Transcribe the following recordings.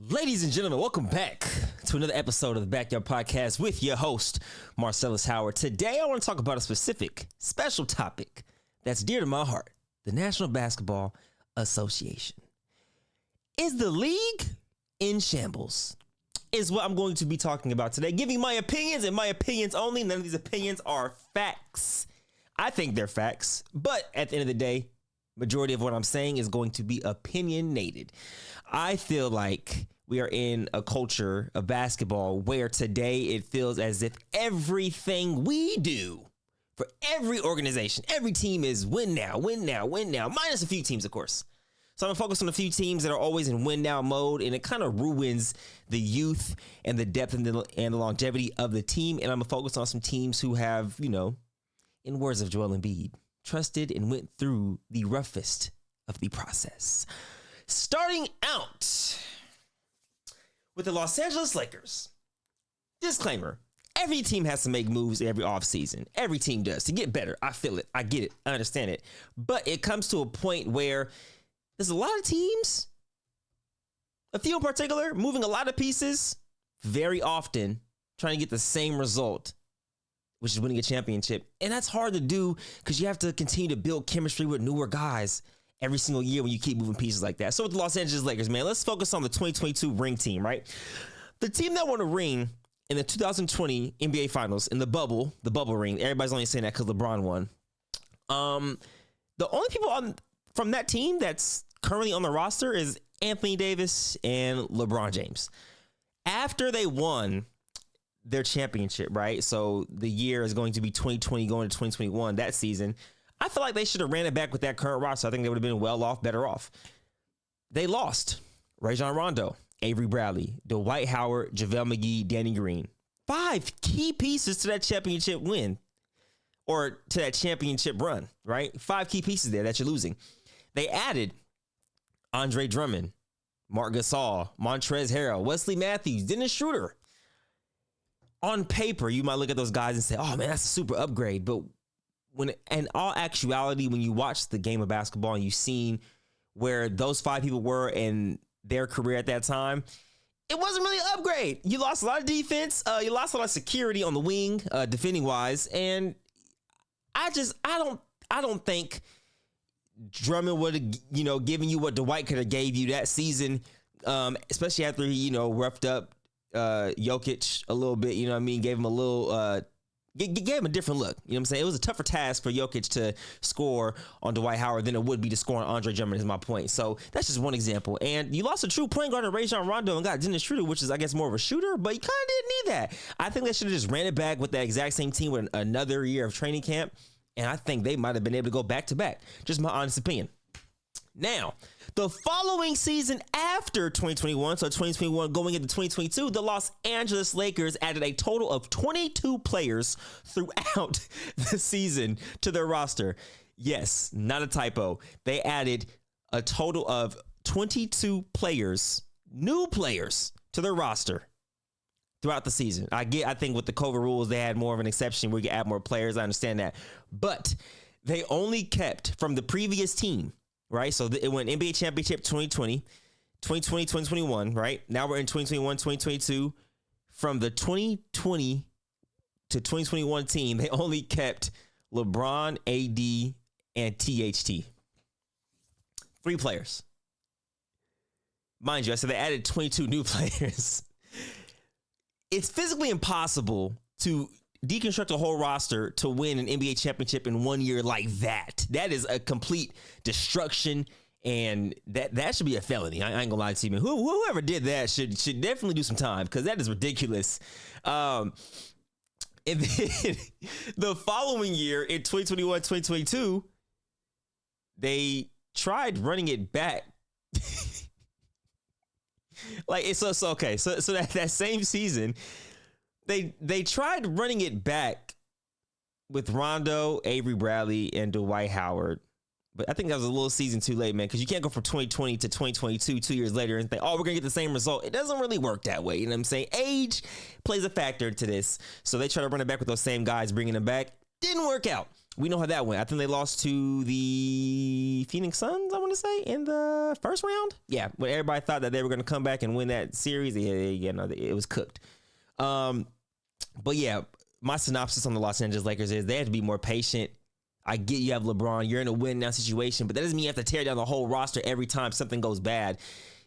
Ladies and gentlemen, welcome back to another episode of the Backyard Podcast with your host, Marcellus Howard. Today, I want to talk about a specific, special topic that's dear to my heart, the National Basketball Association. Is the league in shambles? Is what I'm going to be talking about today, giving my opinions and my opinions only. None of these opinions are facts. I think they're facts, but at the end of the day, majority of what I'm saying is going to be opinionated. I feel like we are in a culture of basketball where today it feels as if everything we do for every organization, every team is win now, win now, win now, minus a few teams, of course. So I'm gonna focus on a few teams that are always in win now mode, and it kind of ruins the youth and the depth and the longevity of the team. And I'm gonna focus on some teams who have, in words of Joel Embiid, trusted and went through the roughest of the process. Starting out with the Los Angeles Lakers. Disclaimer, every team has to make moves every offseason. Every team does to get better. I feel it. I get it. I understand it. But it comes to a point where there's a lot of teams, a few in particular, moving a lot of pieces very often, trying to get the same result, which is winning a championship. And that's hard to do because you have to continue to build chemistry with newer guys every single year when you keep moving pieces like that. So with the Los Angeles Lakers, man, let's focus on the 2022 ring team, right? The team that won a ring in the 2020 NBA Finals in the bubble ring. Everybody's only saying that because LeBron won. The only people from that team that's currently on the roster is Anthony Davis and LeBron James. After they won their championship, right? So the year is going to be 2020 going to 2021, that season. I feel like they should have ran it back with that current roster. I think they would have been well off, better off. They lost Rajon Rondo, Avery Bradley, Dwight Howard, JaVale McGee, Danny Green. 5 key pieces to that championship win or to that championship run, right? 5 key pieces there that you're losing. They added Andre Drummond, Marc Gasol, Montrezl Harrell, Wesley Matthews, Dennis Schroeder. On paper, you might look at those guys and say, oh man, that's a super upgrade. But when in all actuality, when you watch the game of basketball and you've seen where those 5 people were in their career at that time, it wasn't really an upgrade. You lost a lot of defense. You lost a lot of security on the wing, defending wise. And I don't think Drummond would have, given you what Dwight could have gave you that season, especially after he, roughed up Jokic a little bit, gave him a little, gave him a different look. You know what I'm saying? It was a tougher task for Jokic to score on Dwight Howard than it would be to score on Andre Drummond, is my point. So that's just one example. And you lost a true point guard in Rajon Rondo and got Dennis Schroeder, which is, I guess, more of a shooter, but you kind of didn't need that. I think they should have just ran it back with that exact same team with another year of training camp. And I think they might have been able to go back to back. Just my honest opinion. Now, the following season after 2021, so 2021 going into 2022, the Los Angeles Lakers added a total of 22 players throughout the season to their roster. Yes, not a typo. They added a total of 22 players, new players, to their roster throughout the season. I think with the COVID rules, they had more of an exception where you could add more players. I understand that. But they only kept from the previous team, right? So it went NBA Championship 2020, 2020, 2021, right? Now we're in 2021, 2022. From the 2020 to 2021 team, they only kept LeBron, AD, and THT. 3 players. Mind you, I said they added 22 new players. It's physically impossible to deconstruct a whole roster to win an NBA championship in 1 year like that. That is a complete destruction, and that should be a felony. I ain't gonna lie to you, man. Whoever did that should definitely do some time, because that is ridiculous. And then the following year in 2021, 2022, they tried running it back. Like it's so okay. So that same season, they tried running it back with Rondo, Avery Bradley, and Dwight Howard. But I think that was a little season too late, man, because you can't go from 2020 to 2022 2 years later and think, oh, we're gonna get the same result. It doesn't really work that way. You know what I'm saying? Age plays a factor to this. So they try to run it back with those same guys, bringing them back. Didn't work out. we know how that went. I think they lost to the Phoenix Suns, I want to say, in the first round. Yeah, when everybody thought that they were going to come back and win that series, it was cooked. But yeah, my synopsis on the Los Angeles Lakers is they have to be more patient. I get you have LeBron. You're in a win now situation, but that doesn't mean you have to tear down the whole roster every time something goes bad.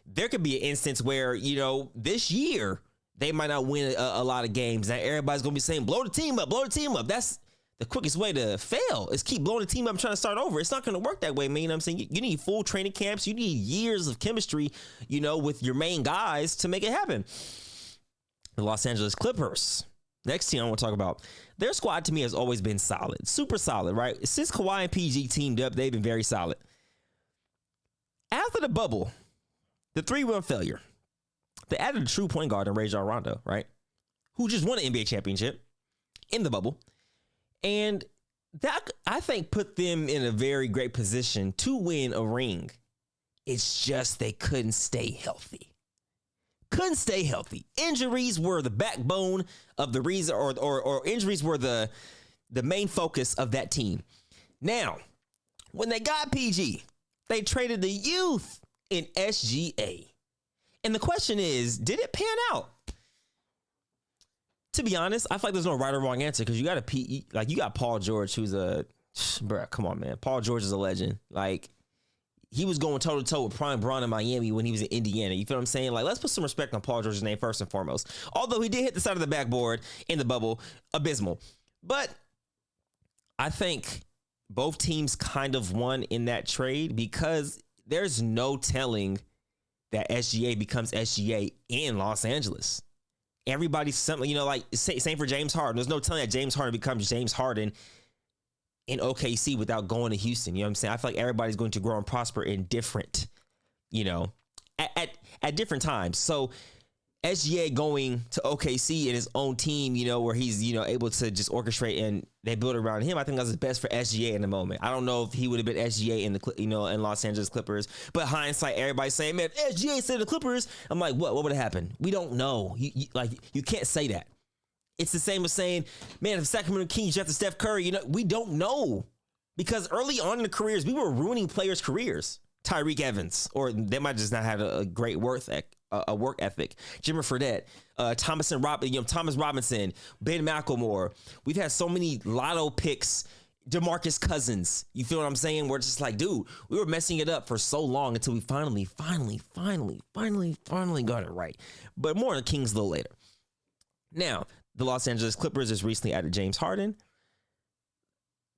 There could be an instance where, this year they might not win a lot of games. Now everybody's going to be saying, blow the team up. That's the quickest way to fail is keep blowing the team up and trying to start over. It's not going to work that way, man. You know what I'm saying? You need full training camps. You need years of chemistry, with your main guys to make it happen. The Los Angeles Clippers. Next team I want to talk about. Their squad to me has always been solid. Super solid, right? Since Kawhi and PG teamed up, they've been very solid. After the bubble, the 3-1 failure, they added a true point guard in Rajon Rondo, right? Who just won an NBA championship in the bubble. And that, I think, put them in a very great position to win a ring. It's just they couldn't stay healthy. Injuries were the backbone of the reason, or injuries were the main focus of that team. Now, when they got PG, they traded the youth in SGA. And the question is, did it pan out? To be honest, I feel like there's no right or wrong answer because you got Paul George, who's bruh, come on, man. Paul George is a legend. Like, he was going toe to toe with Prime Braun in Miami when he was in Indiana. You feel what I'm saying? Like, let's put some respect on Paul George's name first and foremost. Although he did hit the side of the backboard in the bubble, abysmal. But I think both teams kind of won in that trade because there's no telling that SGA becomes SGA in Los Angeles. Everybody's something, same for James Harden. There's no telling that James Harden becomes James Harden in OKC without going to Houston. You know what I'm saying? I feel like everybody's going to grow and prosper in different, at different times. So SGA going to OKC in his own team, where he's, able to just orchestrate and they build around him. I think that's the best for SGA in the moment. I don't know if he would have been SGA in in Los Angeles Clippers, but hindsight, everybody's saying, man, SGA said the Clippers. I'm like, what would have happened? We don't know. You can't say that. It's the same as saying, man, if Sacramento Kings after Steph Curry, we don't know. Because early on in the careers, we were ruining players' careers. Tyreek Evans, or they might just not have a great work ethic. Jimmy Fredette, Thomas Robinson, Ben McLemore. We've had so many lotto picks. DeMarcus Cousins. You feel what I'm saying? We're just like, dude, we were messing it up for so long until we finally got it right. But more on the Kings a little later. Now, the Los Angeles Clippers just recently added James Harden.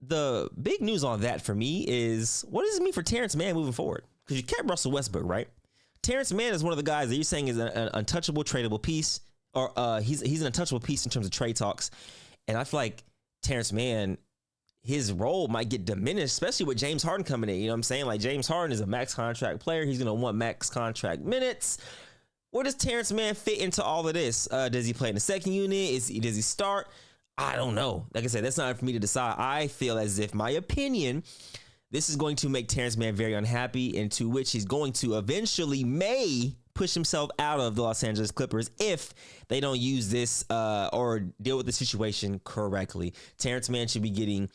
The big news on that for me is, what does it mean for Terrence Mann moving forward? Because you kept Russell Westbrook, right? Terrence Mann is one of the guys that you're saying is an untouchable, tradable piece, or he's an untouchable piece in terms of trade talks. And I feel like Terrence Mann, his role might get diminished, especially with James Harden coming in. You know what I'm saying? Like, James Harden is a max contract player. He's going to want max contract minutes. Where does Terrence Mann fit into all of this? Does he play in the second unit? Does he start? I don't know. Like I said, that's not for me to decide. I feel as if, my opinion, this is going to make Terrence Mann very unhappy, and to which he's going to eventually may push himself out of the Los Angeles Clippers if they don't use this or deal with the situation correctly. Terrence Mann should be getting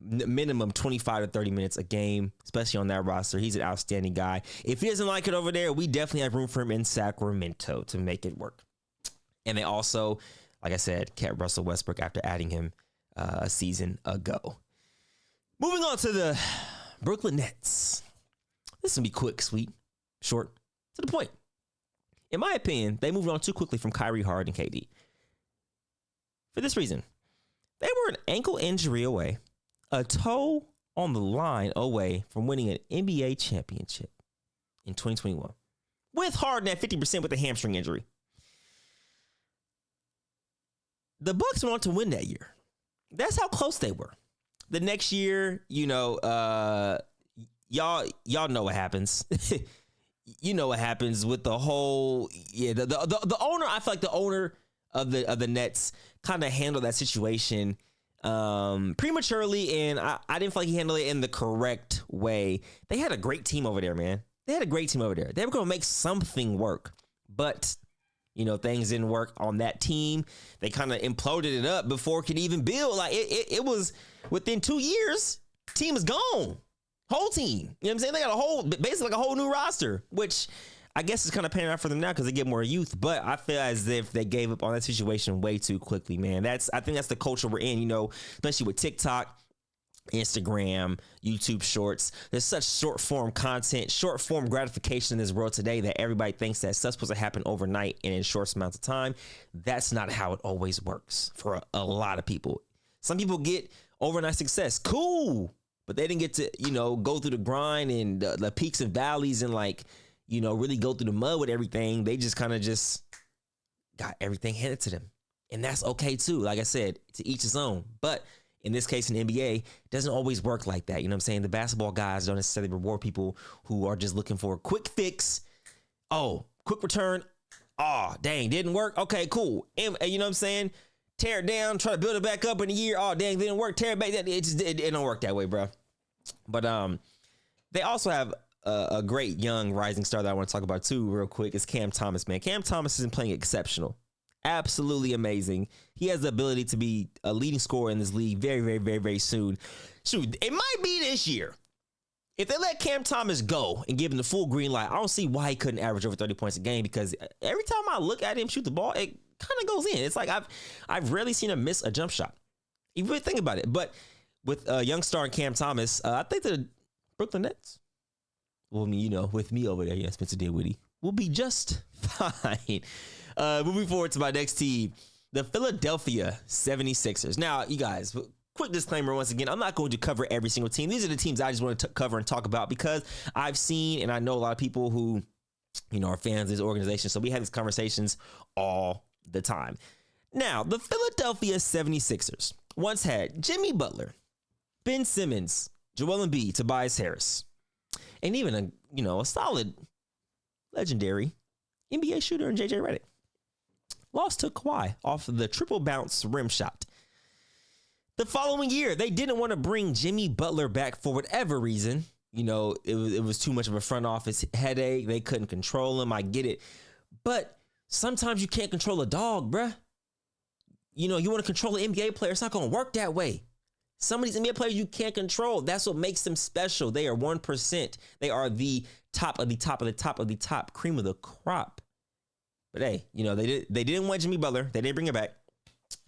minimum 25 to 30 minutes a game, especially on that roster. He's an outstanding guy. If he doesn't like it over there, we definitely have room for him in Sacramento to make it work. And they also, like I said, kept Russell Westbrook after adding him a season ago. Moving on to the Brooklyn Nets. This is going to be quick, sweet, short, to the point. In my opinion, they moved on too quickly from Kyrie, Harden, and KD. For this reason, they were an ankle injury away, a toe on the line away from winning an NBA championship in 2021. With Harden at 50% with a hamstring injury. The Bucks went on to win that year. That's how close they were. The next year, y'all know what happens. You know what happens with the whole, the owner. I feel like the owner of the Nets kind of handled that situation prematurely, and I didn't feel like he handled it in the correct way. They had a great team over there, man. They were going to make something work, but things didn't work on that team. They kind of imploded it up before it could even build. Like it was within 2 years, team is gone. Whole team. You know what I'm saying? They got basically like a whole new roster, which I guess is kind of panning out for them now because they get more youth. But I feel as if they gave up on that situation way too quickly, man. I think that's the culture we're in, especially with TikTok, Instagram, YouTube Shorts. There's such short form content, short form gratification in this world today that everybody thinks that stuff's supposed to happen overnight and in short amounts of time. That's not how it always works for a lot of people. Some people get overnight success. Cool. But they didn't get to, go through the grind and the peaks and valleys and really go through the mud with everything. They just kind of got everything handed to them. And that's okay too. Like I said, to each his own. But in this case, in the NBA, it doesn't always work like that. You know what I'm saying? The basketball guys don't necessarily reward people who are just looking for a quick fix. Oh, quick return. Oh, dang, didn't work. Okay, cool. And you know what I'm saying? Tear it down, try to build it back up in a year. Oh, dang, didn't work. Tear it back. It don't work that way, bro. But they also have a great young rising star that I want to talk about too real quick. Is Cam Thomas, man. Cam Thomas isn't playing exceptional. Absolutely amazing. He has the ability to be a leading scorer in this league very, very, very, very soon. Shoot, it might be this year. If they let Cam Thomas go and give him the full green light, I don't see why he couldn't average over 30 points a game, because every time I look at him shoot the ball, it kind of goes in. It's like I've rarely seen him miss a jump shot. You really think about it. But with a young star in Cam Thomas, I think the Brooklyn Nets, well, with me over there, Spencer Dinwiddie, will be just fine. Moving forward to my next team, the Philadelphia 76ers. Now, you guys, quick disclaimer once again, I'm not going to cover every single team. These are the teams I just want to cover and talk about because I've seen and I know a lot of people who, are fans of this organization. So we have these conversations all the time. Now, the Philadelphia 76ers once had Jimmy Butler, Ben Simmons, Joel Embiid, Tobias Harris, and even a solid, legendary NBA shooter in JJ Redick. Lost to Kawhi off the triple bounce rim shot. The following year, they didn't want to bring Jimmy Butler back for whatever reason. It was too much of a front office headache. They couldn't control him. I get it. But sometimes you can't control a dog, bruh. You want to control an NBA player. It's not going to work that way. Some of these NBA players you can't control. That's what makes them special. They are 1%. They are the top of the top of the top of the top, cream of the crop. But hey, they didn't want Jimmy Butler. They didn't bring him back.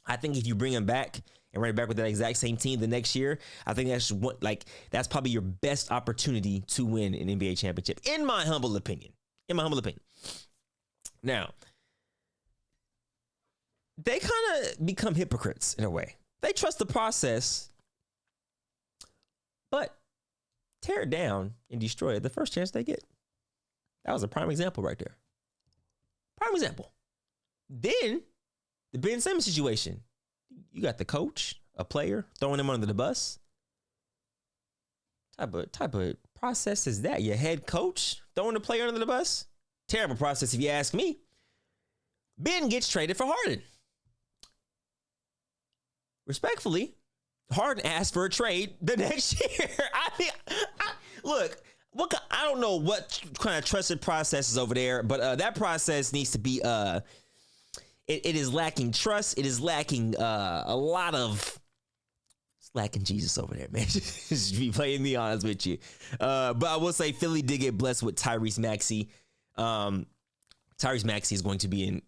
I think if you bring him back and run it back with that exact same team the next year, I think that's probably your best opportunity to win an NBA championship, in my humble opinion. Now, they kind of become hypocrites in a way. They trust the process, but tear it down and destroy it the first chance they get. That was a prime example right there. Prime example. Then the Ben Simmons situation. You got the coach, a player, throwing him under the bus. Type of process is that? Your head coach throwing the player under the bus? Terrible process if you ask me. Ben gets traded for Harden. Respectfully, Harden asked for a trade the next year. Look, I don't know what kind of trusted process is over there, but that process needs to be, it is lacking trust. It is lacking it's lacking Jesus over there, man. Just be playing me honest with you. But I will say Philly did get blessed with Tyrese Maxey. Tyrese Maxey is going to be an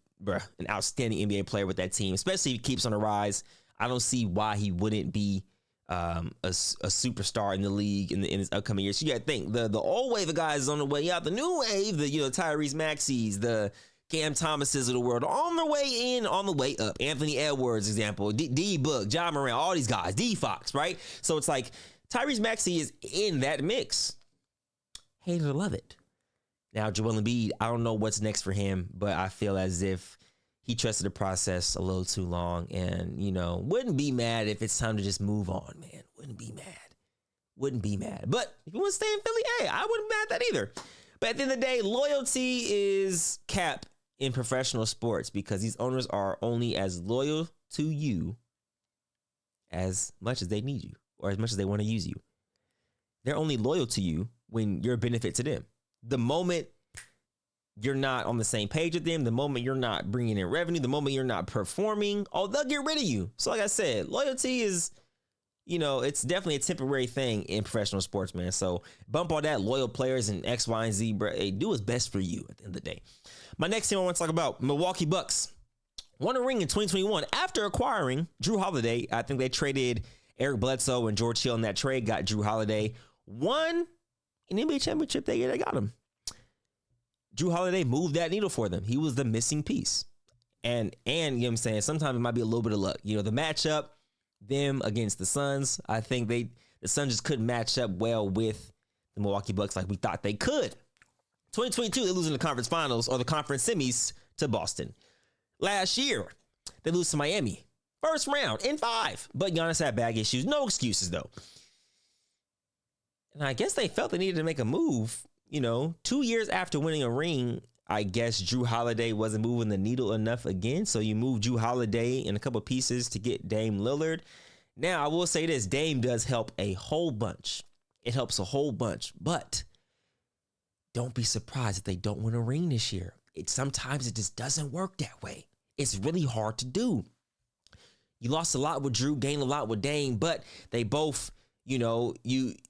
outstanding NBA player with that team, especially if he keeps on the rise. I don't see why he wouldn't be a superstar in the league in his upcoming years. So you got to think the old wave of guys is on the way out. The new wave, the Tyrese Maxey's, the Cam Thomases of the world, on the way in, on the way up. Anthony Edwards, example, D Book, John Moran, all these guys, D Fox, right? So it's like Tyrese Maxey is in that mix. Hate it or love it. Now Joel Embiid, I don't know what's next for him, but I feel as if he trusted the process a little too long, and, wouldn't be mad if it's time to just move on, man. Wouldn't be mad. But if you want to stay in Philly, hey, I wouldn't be mad at that either. But at the end of the day, loyalty is capped in professional sports because these owners are only as loyal to you as much as they need you or as much as they want to use you. They're only loyal to you when you're a benefit to them. The moment you're not on the same page with them, the moment you're not bringing in revenue, the moment you're not performing, they'll get rid of you. So like I said, loyalty is, it's definitely a temporary thing in professional sports, man. So bump all that loyal players and X, Y, and Z, bro. Hey, do what's best for you at the end of the day. My next team I want to talk about, Milwaukee Bucks. Won a ring in 2021 after acquiring Drew Holiday. I think they traded Eric Bledsoe and George Hill in that trade, got Drew Holiday. Won an NBA championship that year, they got him. Drew Holiday moved that needle for them. He was the missing piece. And you know what I'm saying? Sometimes it might be a little bit of luck. The matchup, them against the Suns, I think the Suns just couldn't match up well with the Milwaukee Bucks like we thought they could. 2022, they lose in the conference finals or the conference semis to Boston. Last year, they lose to Miami. First round in 5. But Giannis had bag issues. No excuses, though. And I guess they felt they needed to make a move. 2 years after winning a ring, I guess Drew Holiday wasn't moving the needle enough again. So you move Drew Holiday in a couple pieces to get Dame Lillard. Now, I will say this. Dame does help a whole bunch. It helps a whole bunch. But don't be surprised if they don't win a ring this year. Sometimes it just doesn't work that way. It's really hard to do. You lost a lot with Drew, gained a lot with Dame, but they both... you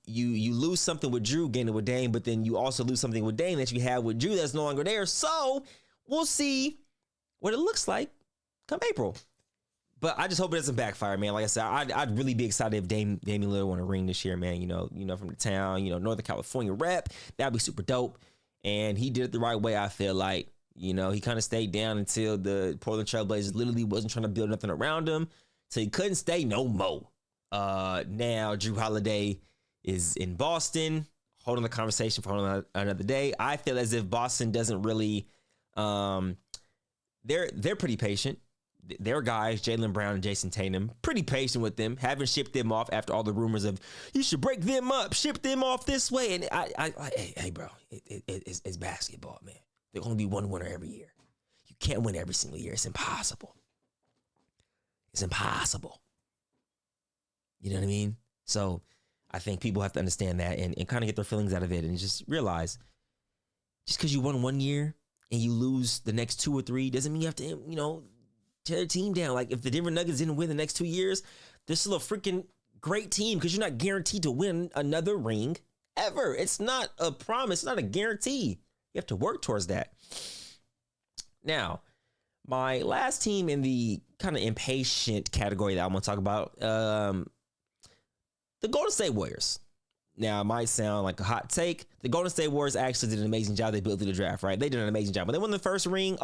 lose something with Drew, gain it with Dame, but then you also lose something with Dame that you had with Drew that's no longer there. So we'll see what it looks like come April. But I just hope it doesn't backfire, man. Like I said, I'd really be excited if Damian Lillard won a ring this year, man. From the town, Northern California rep. That'd be super dope. And he did it the right way, I feel like. He kind of stayed down until the Portland Trail Blazers literally wasn't trying to build nothing around him. So he couldn't stay no more. Now Drew Holiday is in Boston, holding the conversation for another day. I feel as if Boston doesn't really, they're pretty patient. Their guys, Jaylen Brown and Jason Tatum, pretty patient with them. Haven't shipped them off after all the rumors of you should break them up, ship them off this way. And hey, bro, it's basketball, man. There's only be one winner every year. You can't win every single year. It's impossible. It's impossible. You know what I mean? So I think people have to understand that and kind of get their feelings out of it and just realize just because you won one year and you lose the next 2 or 3 doesn't mean you have to, tear the team down. Like if the Denver Nuggets didn't win the next 2 years, they're still a freaking great team because you're not guaranteed to win another ring ever. It's not a promise. It's not a guarantee. You have to work towards that. Now, my last team in the kind of impatient category that I'm going to talk about, the Golden State Warriors. Now, it might sound like a hot take. The Golden State Warriors actually did an amazing job. They built through the draft, right? They did an amazing job. When they won the first ring,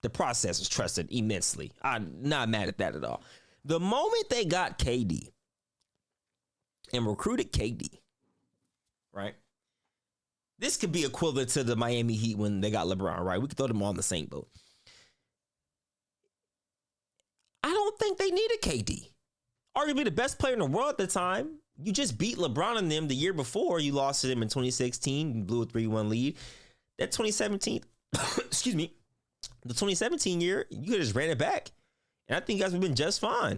the process was trusted immensely. I'm not mad at that at all. The moment they got KD and recruited KD, right? This could be equivalent to the Miami Heat when they got LeBron, right? We could throw them all in the same boat. I don't think they needed KD. Arguably the best player in the world at the time. You just beat LeBron and them the year before. You lost to them in 2016. You blew a 3-1 lead. That 2017, excuse me, the 2017 year, you could have just ran it back. And I think you guys would have been just fine.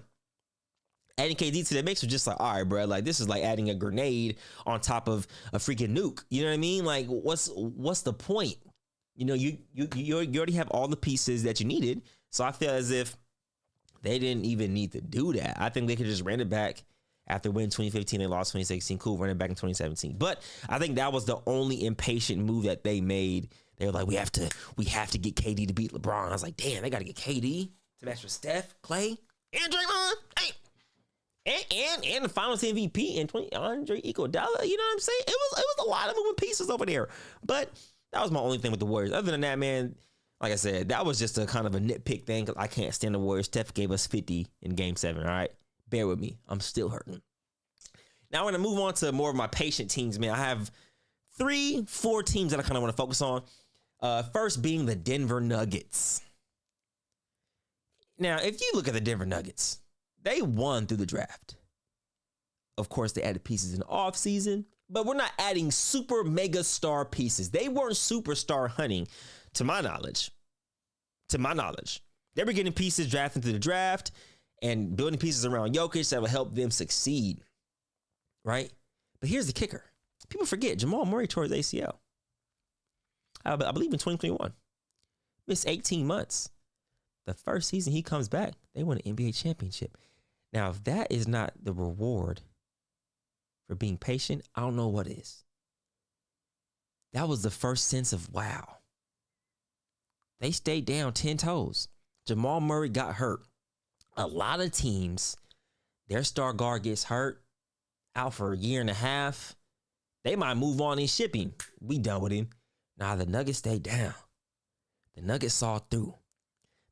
Adding KD to that mix was just like, all right, bro, like this is like adding a grenade on top of a freaking nuke. You know what I mean? Like, what's the point? You already have all the pieces that you needed. So I feel as if they didn't even need to do that. I think they could just ran it back after winning 2015. They lost 2016. Cool, run it back in 2017. But I think that was the only impatient move that they made. They were like, we have to get KD to beat LeBron. I was like, damn, they got to get KD to match with Steph, Clay, and Draymond. Hey. And the Finals MVP and Andre Iguodala. You know what I'm saying? It was a lot of moving pieces over there. But that was my only thing with the Warriors. Other than that, man, like I said, that was just a kind of a nitpick thing because I can't stand the Warriors. Steph gave us 50 in Game 7, all right? Bear with me. I'm still hurting. Now I'm going to move on to more of my patient teams, man. I have 3-4 teams that I kind of want to focus on. First being the Denver Nuggets. Now, if you look at the Denver Nuggets, they won through the draft. Of course, they added pieces in the offseason, but we're not adding super mega star pieces. They weren't superstar hunting, to my knowledge. They were getting pieces drafted through the draft and building pieces around Jokic that will help them succeed, right? But here's the kicker. People forget Jamal Murray tore his ACL. I believe in 2021. Missed 18 months. The first season he comes back, they won an NBA championship. Now, if that is not the reward for being patient, I don't know what is. That was the first sense of, wow. They stayed down 10 toes. Jamal Murray got hurt. A lot of teams, their star guard gets hurt, out for a year and a half. They might move on and ship him. We done with him. Nah, the Nuggets stayed down. The Nuggets saw through.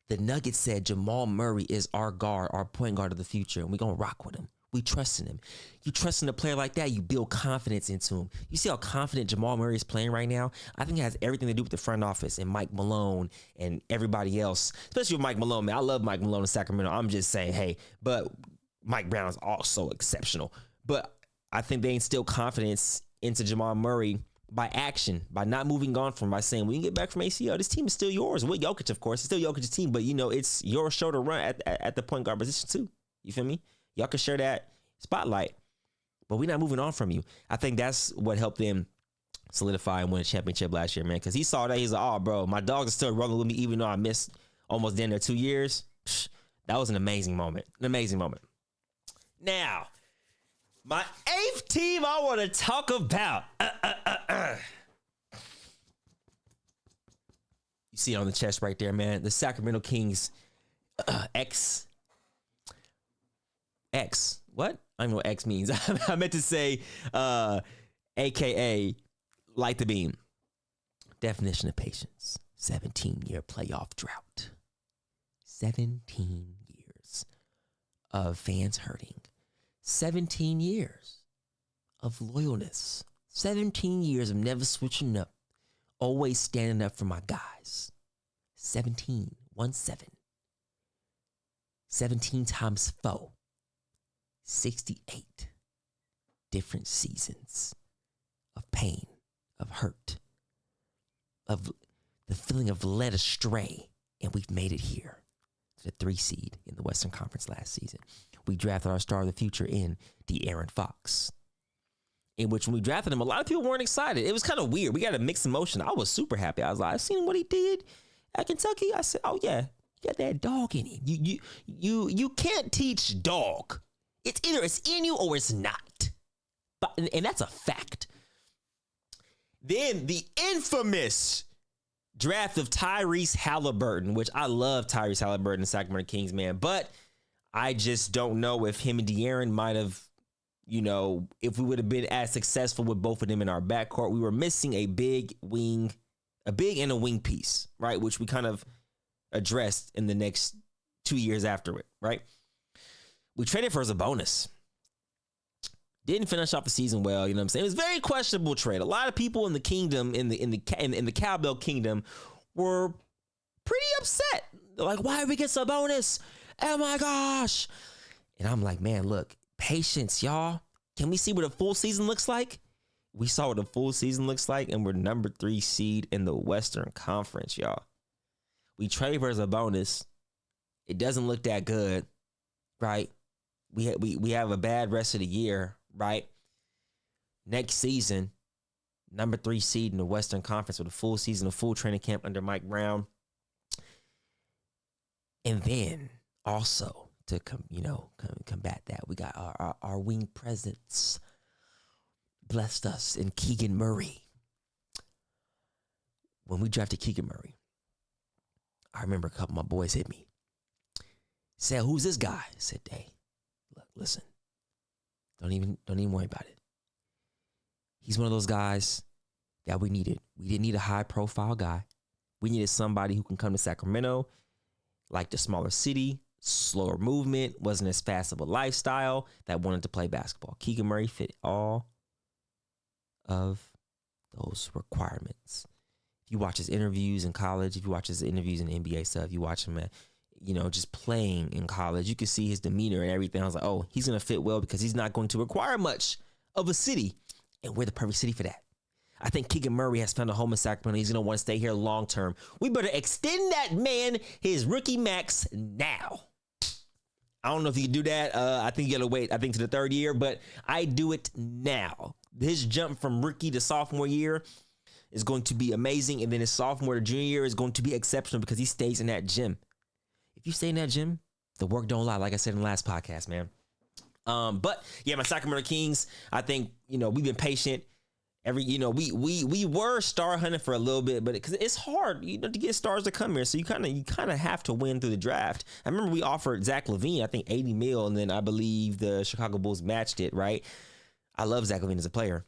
The Nuggets said Jamal Murray is our guard, our point guard of the future, and we're going to rock with him. We trust in him. You trust in a player like that, you build confidence into him. You see how confident Jamal Murray is playing right now? I think it has everything to do with the front office and Mike Malone and everybody else, especially with Mike Malone. Man, I love Mike Malone in Sacramento. I'm just saying, hey, but Mike Brown is also exceptional. But I think they instill confidence into Jamal Murray by action, by not moving on from, by saying, when you get back from ACL, this team is still yours. With Jokic, of course. It's still Jokic's team, but, you know, it's your show to run at the point guard position, too. You feel me? Y'all can share that spotlight, but we're not moving on from you. I think that's what helped them solidify and win a championship last year, man, because he saw that. He's like, oh, bro, my dogs are still rolling with me, even though I missed almost down there 2 years. That was an amazing moment. An amazing moment. Now, my eighth team I want to talk about. You see it on the chest right there, man. The Sacramento Kings X. What? I don't know what X means. I meant to say AKA light the beam. Definition of patience. 17-year playoff drought. 17 years of fans hurting. 17 years of loyalness. 17 years of never switching up. Always standing up for my guys. 17. 1-7. 17 times 4. 68 different seasons of pain, of hurt, of the feeling of led astray. And we've made it here to the 3 seed in the Western Conference last season. We drafted our star of the future in De'Aaron Fox, in which when we drafted him, a lot of people weren't excited. It was kind of weird. We got a mixed emotion. I was super happy. I was like, I've seen what he did at Kentucky. I said, oh yeah, you got that dog in him. You can't teach dog. It's either it's in you or it's not. But, and that's a fact. Then the infamous draft of Tyrese Halliburton, which I love Tyrese Halliburton, the Sacramento Kings, man. But I just don't know if him and De'Aaron might have, you know, if we would have been as successful with both of them in our backcourt. We were missing a big and a wing piece, right? Which we kind of addressed in the next 2 years after it, right? We traded for as a bonus. Didn't finish off the season well, you know what I'm saying? It was a very questionable trade. A lot of people in the kingdom, in the Cowbell kingdom, were pretty upset. They're like, why did we get a bonus? Oh my gosh. And I'm like, man, look, patience, y'all. Can we see what a full season looks like? We saw what a full season looks like, and we're number 3 seed in the Western Conference, y'all. We trade for as a bonus. It doesn't look that good, right? We have a bad rest of the year, right? Next season, number 3 seed in the Western Conference with a full season, a full training camp under Mike Brown. And then also to combat that, we got our wing presence blessed us in Keegan Murray. When we drafted Keegan Murray, I remember a couple of my boys hit me. Said, who's this guy? I said, hey, look, listen, don't even worry about it. He's one of those guys that we needed. We didn't need a high profile guy. We needed somebody who can come to Sacramento, like the smaller city, slower movement, wasn't as fast of a lifestyle, that wanted to play basketball. Keegan Murray fit all of those requirements. If you watch his interviews in college, if you watch his interviews in NBA stuff, you watch him just playing in college, you can see his demeanor and everything. I was like, oh, he's going to fit well because he's not going to require much of a city. And we're the perfect city for that. I think Keegan Murray has found a home in Sacramento. He's going to want to stay here long term. We better extend that man his rookie max now. I don't know if you can do that. I think you got to wait, to the 3rd year, but I do it now. His jump from rookie to sophomore year is going to be amazing. And then his sophomore to junior year is going to be exceptional because he stays in that gym. If you stay in that gym, the work don't lie, like I said in the last podcast, man. But yeah, my Sacramento Kings, I think, we've been patient. We were star hunting for a little bit, but because it's hard, to get stars to come here. So you kind of have to win through the draft. I remember we offered Zach LaVine, I think $80 million, and then I believe the Chicago Bulls matched it, right? I love Zach LaVine as a player,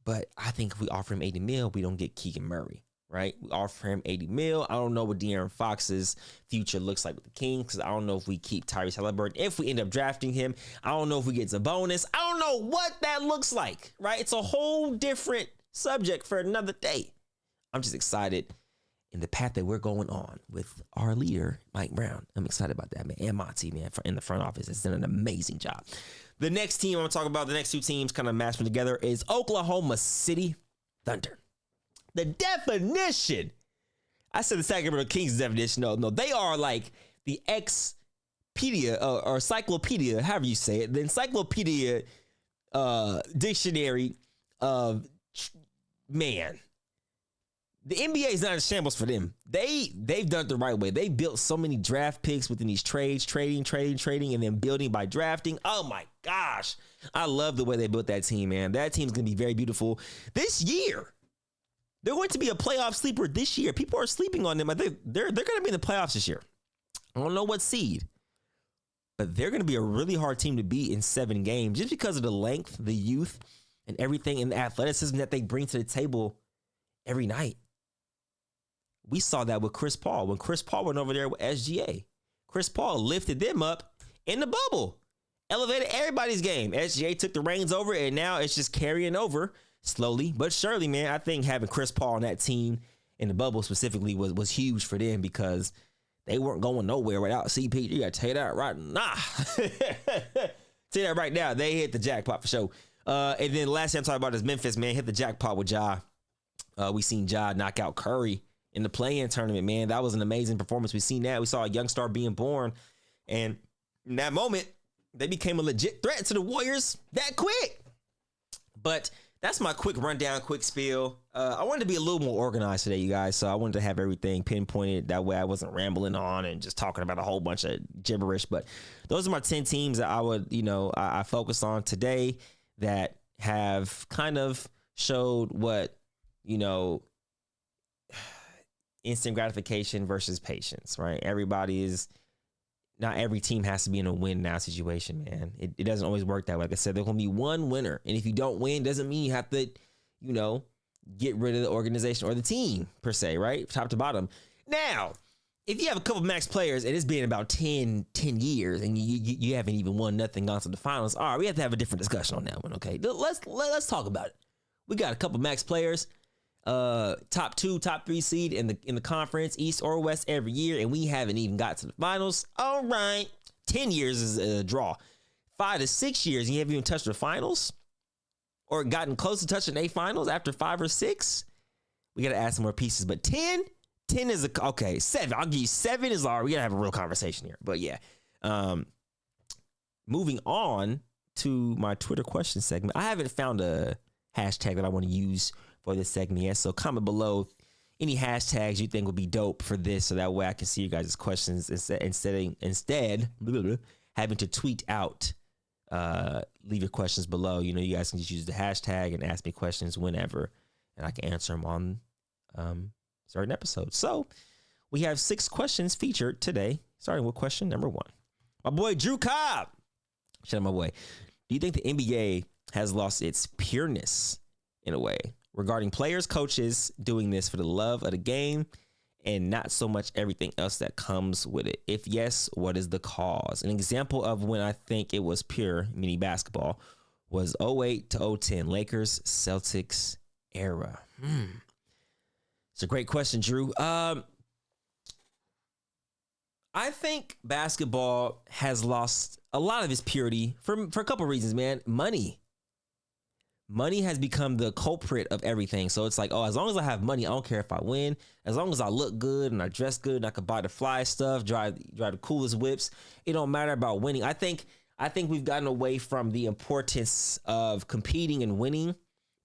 but I think if we offer him $80 million, we don't get Keegan Murray, right? We offer him $80 million. I don't know what De'Aaron Fox's future looks like with the Kings, because I don't know if we keep Tyrese Halliburton. If we end up drafting him, I don't know if we get a bonus. I don't know what that looks like, right? It's a whole different subject for another day. I'm just excited in the path that we're going on with our leader, Mike Brown. I'm excited about that, man. And Monty, man, in the front office has done an amazing job. The next team I'm going to talk about, the next two teams kind of matching together, is Oklahoma City Thunder. The definition, I said the Sacramento Kings definition. No, they are like the Expedia or Encyclopedia, however you say it, the Encyclopedia dictionary of, man. The NBA is not a shambles for them. They've done it the right way. They built so many draft picks within these trades, trading, and then building by drafting. Oh my gosh. I love the way they built that team, man. That team's going to be very beautiful this year. They're going to be a playoff sleeper this year. People are sleeping on them. I think they're going to be in the playoffs this year. I don't know what seed, but they're going to be a really hard team to beat in 7 games just because of the length, the youth, and everything, and the athleticism that they bring to the table every night. We saw that with Chris Paul. When Chris Paul went over there with SGA, Chris Paul lifted them up in the bubble, elevated everybody's game. SGA took the reins over, and now it's just carrying over slowly but surely, man. I think having Chris Paul on that team in the bubble specifically was huge for them because they weren't going nowhere without CP. You got to tell you that right now. Tell you that right now. They hit the jackpot for sure. And then the last thing I'm talking about is Memphis, man. Hit the jackpot with Ja. We seen Ja knock out Curry in the play-in tournament, man. That was an amazing performance. We seen that. We saw a young star being born. And in that moment, they became a legit threat to the Warriors that quick. But that's my quick rundown, quick spiel. I wanted to be a little more organized today, you guys. So I wanted to have everything pinpointed. That way I wasn't rambling on and just talking about a whole bunch of gibberish. But those are my 10 teams that I would, I focused on today that have kind of showed what, instant gratification versus patience, right? Not every team has to be in a win now situation, man. It doesn't always work that way. Like I said, there's going to be one winner. And if you don't win, doesn't mean you have to, get rid of the organization or the team per se, right? Top to bottom. Now, if you have a couple max players and it's been about 10 years and you haven't even won nothing, gone to the finals, all right, we have to have a different discussion on that one, okay? Let's talk about it. We got a couple max players. Top 2, top 3 seed in the conference, East or West every year, and we haven't even got to the finals. All right, 10 years is a draw. 5 to 6 years, and you haven't even touched the finals, or gotten close to touching a finals after 5 or 6. We gotta add some more pieces, but 10 is okay. 7, I'll give you 7 is all right. We gotta have a real conversation here, but yeah. Moving on to my Twitter question segment, I haven't found a hashtag that I want to use for this segment yet. So comment below any hashtags you think would be dope for this, so that way I can see you guys' questions instead having to tweet out. Leave your questions below. You guys can just use the hashtag and ask me questions whenever, and I can answer them on certain episodes. So we have 6 questions featured today, starting with question number 1. My boy Drew Cobb. Shout out my boy. Do you think the NBA has lost its pureness in a way regarding players, coaches doing this for the love of the game and not so much everything else that comes with it? If yes, what is the cause? An example of when I think it was pure, meaning basketball, was 08 to 010 Lakers Celtics era. It's a great question, Drew. I think basketball has lost a lot of its purity for a couple of reasons, man. Money has become the culprit of everything. So it's like, as long as I have money, I don't care if I win. As long as I look good and I dress good and I can buy the fly stuff, drive the coolest whips, it don't matter about winning. I think we've gotten away from the importance of competing and winning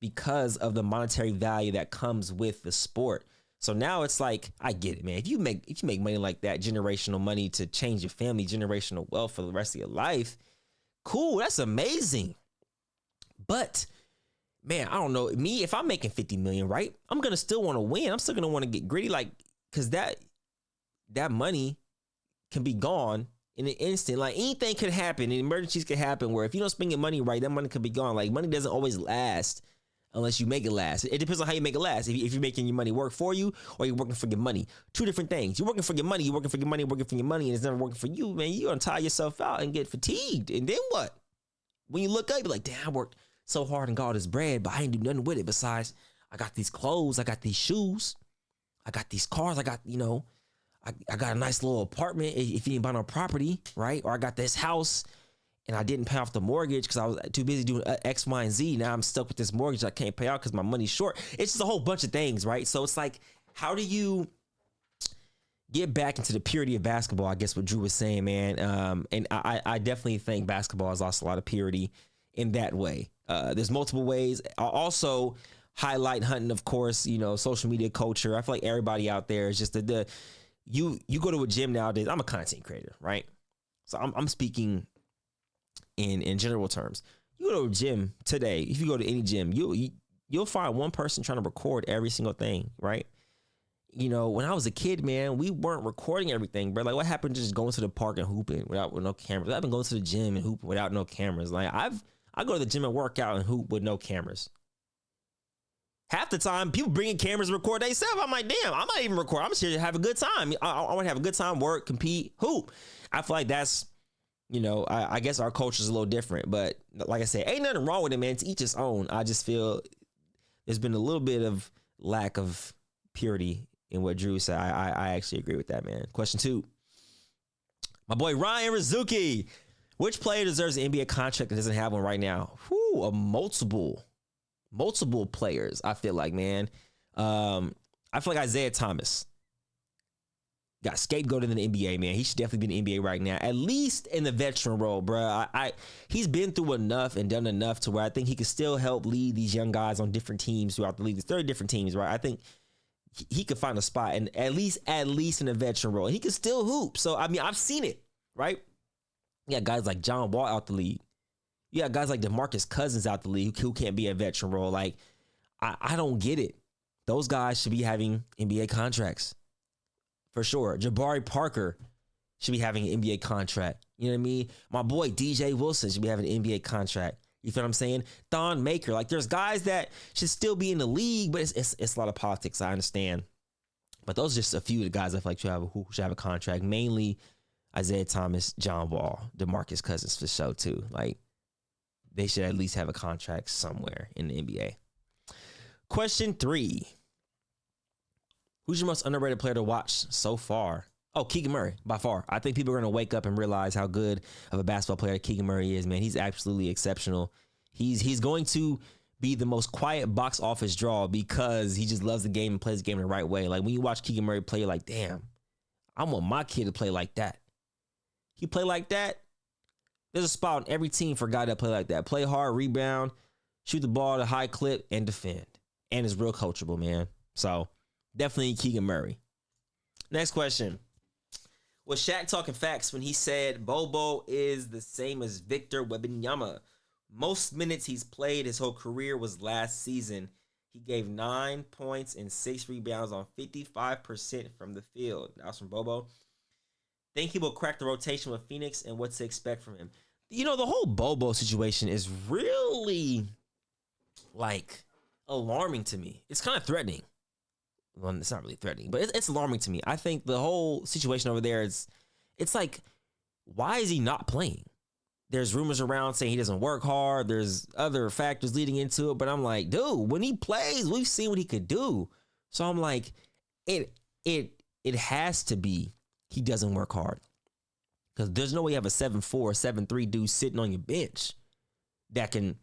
because of the monetary value that comes with the sport. So now it's like, I get it, man. If you make money like that, generational money to change your family, generational wealth for the rest of your life, cool, that's amazing. But man, I don't know. Me, if I'm making 50 million, right? I'm gonna still want to win. I'm still gonna want to get gritty, like, because that money can be gone in an instant. Like, anything could happen, and emergencies could happen where if you don't spend your money right, that money could be gone. Like, money doesn't always last unless you make it last. It depends on how you make it last. If you're making your money work for you, or you're working for your money. Two different things. You're working for your money, working for your money, and it's never working for you, man. You're gonna tire yourself out and get fatigued. And then what? When you look up, you're like, damn, I worked so hard and got all this bread, but I ain't do nothing with it besides I got these clothes, I got these shoes, I got these cars, I got, I got a nice little apartment if you didn't buy no property, right? Or I got this house and I didn't pay off the mortgage because I was too busy doing X, Y, and Z. Now I'm stuck with this mortgage I can't pay out because my money's short. It's just a whole bunch of things, right? So it's like, how do you get back into the purity of basketball? I guess what Drew was saying, man. And I definitely think basketball has lost a lot of purity in that way. There's multiple ways. Also, highlight hunting, of course, social media culture. I feel like everybody out there is just you go to a gym nowadays. I'm a content creator, right? So I'm speaking in general terms. You go to a gym today, if you go to any gym, you'll find one person trying to record every single thing, right? When I was a kid, man, we weren't recording everything, bro. Like, what happened to just going to the park and hooping with no cameras? I've been going to the gym and hooping without no cameras. Like, I go to the gym and work out and hoop with no cameras. Half the time, people bring in cameras and record themselves. I'm like, damn, I'm not even recording. I'm just here to have a good time. I want to have a good time, work, compete, hoop. I feel like that's, I guess our culture is a little different. But like I said, ain't nothing wrong with it, man. To each his own. I just feel there's been a little bit of lack of purity in what Drew said. I actually agree with that, man. Question 2. My boy Ryan Rizuki. Which player deserves an NBA contract that doesn't have one right now? Whew, multiple players, I feel like, man. I feel like Isaiah Thomas got scapegoated in the NBA, man. He should definitely be in the NBA right now, at least in the veteran role, bro. He's been through enough and done enough to where I think he could still help lead these young guys on different teams throughout the league. There's 30 different teams, right? I think he could find a spot, and at least in a veteran role. He could still hoop. So, I mean, I've seen it, right? You got guys like John Wall out the league. You got guys like DeMarcus Cousins out the league who can't be a veteran role. Like, I don't get it. Those guys should be having NBA contracts. For sure. Jabari Parker should be having an NBA contract. You know what I mean? My boy DJ Wilson should be having an NBA contract. You feel what I'm saying? Thon Maker. Like, there's guys that should still be in the league, but it's a lot of politics. I understand. But those are just a few of the guys I feel like who should have a contract. Mainly Isaiah Thomas, John Wall, DeMarcus Cousins for sure too. Like, they should at least have a contract somewhere in the NBA. Question 3. Who's your most underrated player to watch so far? Oh, Keegan Murray, by far. I think people are going to wake up and realize how good of a basketball player Keegan Murray is, man. He's absolutely exceptional. He's going to be the most quiet box office draw because he just loves the game and plays the game in the right way. Like, when you watch Keegan Murray play, you're like, damn, I want my kid to play like that. He play like that. There's a spot on every team for a guy that play like that. Play hard, rebound, shoot the ball at a high clip, and defend. And is real coachable, man. So, definitely Keegan Murray. Next question. Was Shaq talking facts when he said Bobo is the same as Victor Wembanyama? Most minutes he's played his whole career was last season. He gave 9 points and 6 rebounds on 55% from the field. That was from Bobo. Think he will crack the rotation with Phoenix and what to expect from him. The whole Bobo situation is really, like, alarming to me. It's kind of threatening. Well, it's not really threatening, but it's alarming to me. I think the whole situation over there it's like, why is he not playing? There's rumors around saying he doesn't work hard. There's other factors leading into it, but I'm like, dude, when he plays, we've seen what he could do. So I'm like, it has to be he doesn't work hard. Because there's no way you have a 7'4", 7'3" dude sitting on your bench that can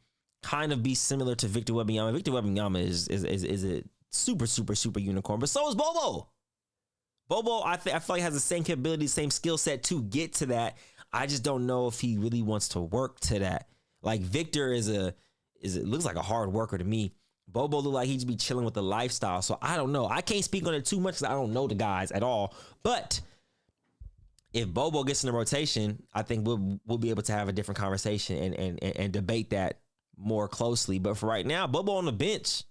kind of be similar to Victor Wembanyama. Victor Wembanyama is a super, super, super unicorn, but so is Bobo. Bobo, I feel like has the same capability, same skill set to get to that. I just don't know if he really wants to work to that. Like, Victor it looks like a hard worker to me. Bobo look like he'd be chilling with the lifestyle. So I don't know. I can't speak on it too much because I don't know the guys at all. But if Bobo gets in the rotation, I think we'll be able to have a different conversation and debate that more closely. But for right now, Bobo on the bench.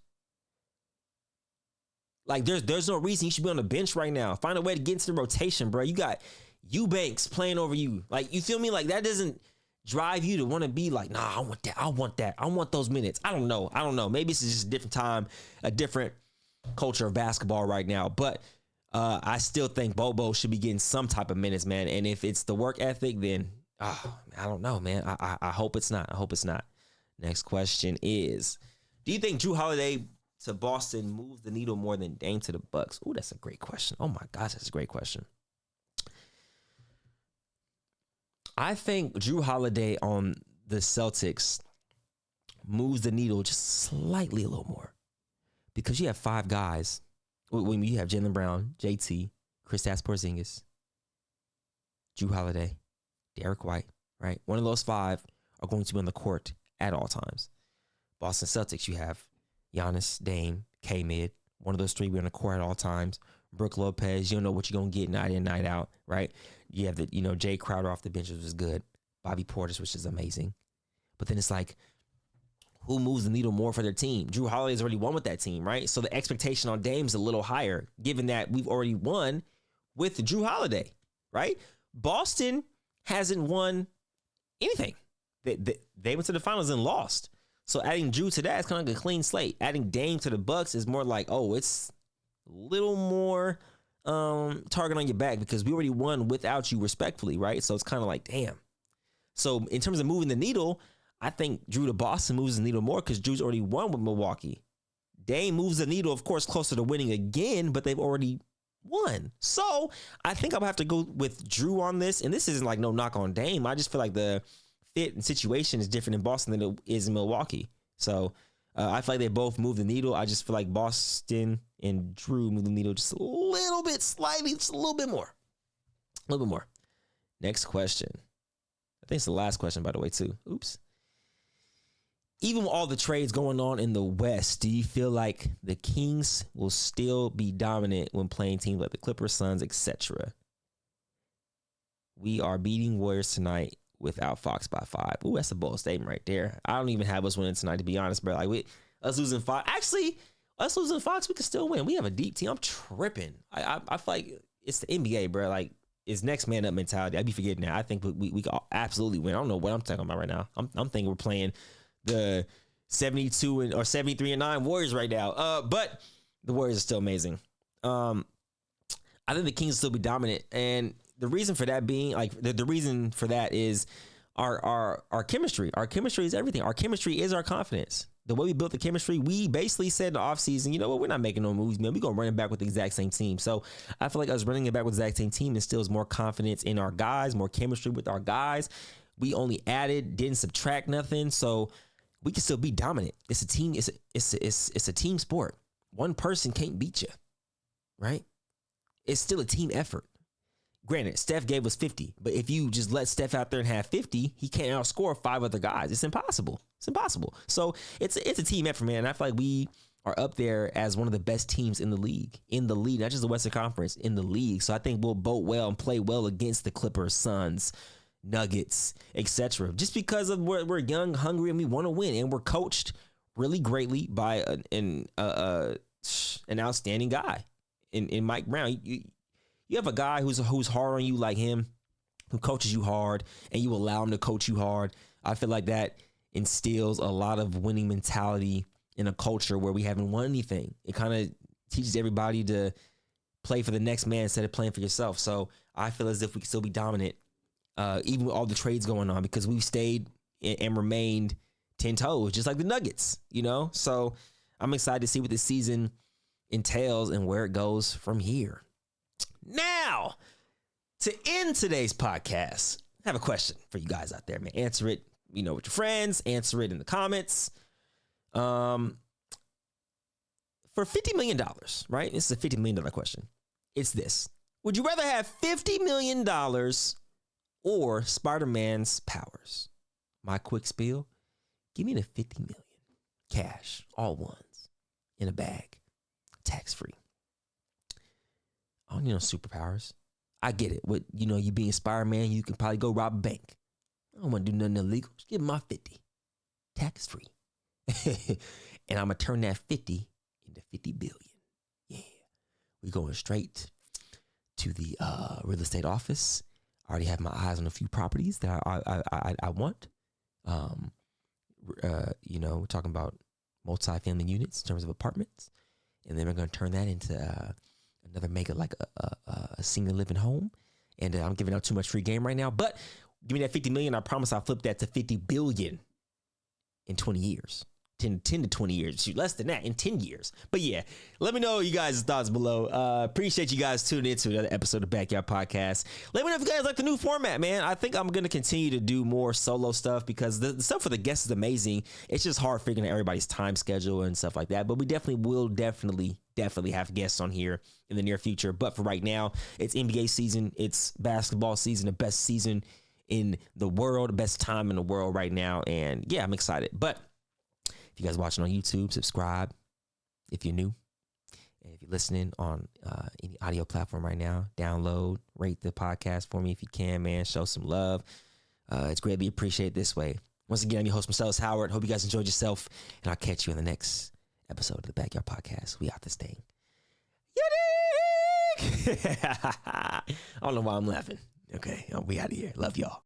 Like there's no reason he should be on the bench right now. Find a way to get into the rotation, bro. You got Eubanks playing over you. Like, you feel me? Like, that doesn't drive you to want to be like, nah, I want that. I want that. I want those minutes. I don't know. Maybe it's just a different time, a different culture of basketball right now. But I still think Bobo should be getting some type of minutes, man. And if it's the work ethic, then I don't know, man. I hope it's not. I hope it's not. Next question is, do you think Drew Holiday to Boston moves the needle more than Dame to the Bucks? Oh, that's a great question. Oh my gosh, that's a great question. I think Drew Holiday on the Celtics moves the needle just slightly a little more because you have five guys. When you have Jaylen Brown, JT, Kristaps Porzingis, Drew Holiday, Derek White, right? One of those five are going to be on the court at all times. Boston Celtics, you have Giannis, Dame, K-Mid. One of those three be on the court at all times. Brook Lopez, you don't know what you're going to get night in, night out, right? You have Jay Crowder off the bench, which was good. Bobby Portis, which is amazing. But then it's like, who moves the needle more for their team? Drew Holiday's already won with that team, right? So the expectation on Dame's a little higher, given that we've already won with Drew Holiday, right? Boston hasn't won anything. They went to the finals and lost. So adding Drew to that is kind of like a clean slate. Adding Dame to the Bucks is more like, oh, it's a little more target on your back because we already won without you respectfully, right? So it's kind of like, damn. So in terms of moving the needle, I think Drew to Boston moves the needle more because Drew's already won with Milwaukee. Dame moves the needle, of course, closer to winning again, but they've already won. So I think I'll have to go with Drew on this. And this isn't like no knock on Dame. I just feel like the fit and situation is different in Boston than it is in Milwaukee. So I feel like they both move the needle. I just feel like Boston and Drew move the needle just a little bit, slightly, just a little bit more. A little bit more. Next question. I think it's the last question, by the way, too. Oops. Even with all the trades going on in the West, do you feel like the Kings will still be dominant when playing teams like the Clippers, Suns, etc.? We are beating Warriors tonight without Fox by 5. Ooh, that's a bold statement right there. I don't even have us winning tonight, to be honest, bro. Like, us losing Fox. Actually, us losing Fox, we can still win. We have a deep team. I'm tripping. I feel like it's the NBA, bro. Like, it's next man up mentality. I'd be forgetting that. I think we can absolutely win. I don't know what I'm talking about right now. I'm thinking we're playing the 72 or 73-9 Warriors right now. But the Warriors are still amazing. I think the Kings will still be dominant. And the reason for that being, like, the reason for that is our chemistry. Our chemistry is everything. Our chemistry is our confidence. The way we built the chemistry, we basically said in the offseason, you know what, we're not making no moves, man. We're going to run it back with the exact same team. So I feel like us running it back with the exact same team instills more confidence in our guys, more chemistry with our guys. We only added, didn't subtract nothing. So we can still be dominant. It's a team. It's a team sport. One person can't beat you, right? It's still a team effort. Granted, Steph gave us 50, but if you just let Steph out there and have 50, he can't outscore 5 other guys. It's impossible. It's impossible. So it's a team effort, man. And I feel like we are up there as one of the best teams in the league, not just the Western Conference, in the league. So I think we'll boat well and play well against the Clippers, Suns, Nuggets, etc. Just because of we're young, hungry, and we want to win, and we're coached really greatly by an outstanding guy in Mike Brown. You have a guy who's hard on you like him, who coaches you hard, and you allow him to coach you hard. I feel like that instills a lot of winning mentality in a culture where we haven't won anything. It kind of teaches everybody to play for the next man instead of playing for yourself. So I feel as if we can still be dominant, even with all the trades going on, because we've stayed and remained 10 toes, just like the Nuggets, So I'm excited to see what this season entails and where it goes from here. Now, to end today's podcast, I have a question for you guys out there, man. Answer it, with your friends. Answer it in the comments. For $50 million, right? This is a $50 million question. It's this. Would you rather have $50 million or Spider-Man's powers? My quick spiel, give me the $50 million. Cash, all ones. in a bag, tax-free. I don't need no superpowers. I get it. With, you being Spider-Man, you can probably go rob a bank. I don't want to do nothing illegal. Just give me my 50. Tax-free. And I'm going to turn that 50 into 50 billion. Yeah. We're going straight to the real estate office. I already have my eyes on a few properties that I want. We're talking about multi-family units in terms of apartments. And then we're going to turn that into another mega, like a senior living home. And I'm giving out too much free game right now. But give me that 50 million. I promise I'll flip that to 50 billion in 20 years. 10 to 20 years. Shoot, less than that in 10 years. But yeah, let me know your guys' thoughts below. Appreciate you guys tuning in to another episode of Backyard Podcast. Let me know if you guys like the new format, man. I think I'm going to continue to do more solo stuff because the stuff for the guests is amazing. It's just hard figuring out everybody's time schedule and stuff like that. But we definitely have guests on here in the near future. But for right now, it's NBA season. It's basketball season, the best season in the world, the best time in the world right now. And yeah, I'm excited. But if you guys are watching on YouTube, subscribe if you're new. And if you're listening on any audio platform right now, download, rate the podcast for me if you can, man. Show some love. It's greatly appreciated this way. Once again, I'm your host, Marcellus Howard. Hope you guys enjoyed yourself, and I'll catch you in the next episode of the Backyard Podcast. We out this thing. I don't know why I'm laughing. Okay, we out of here. Love y'all.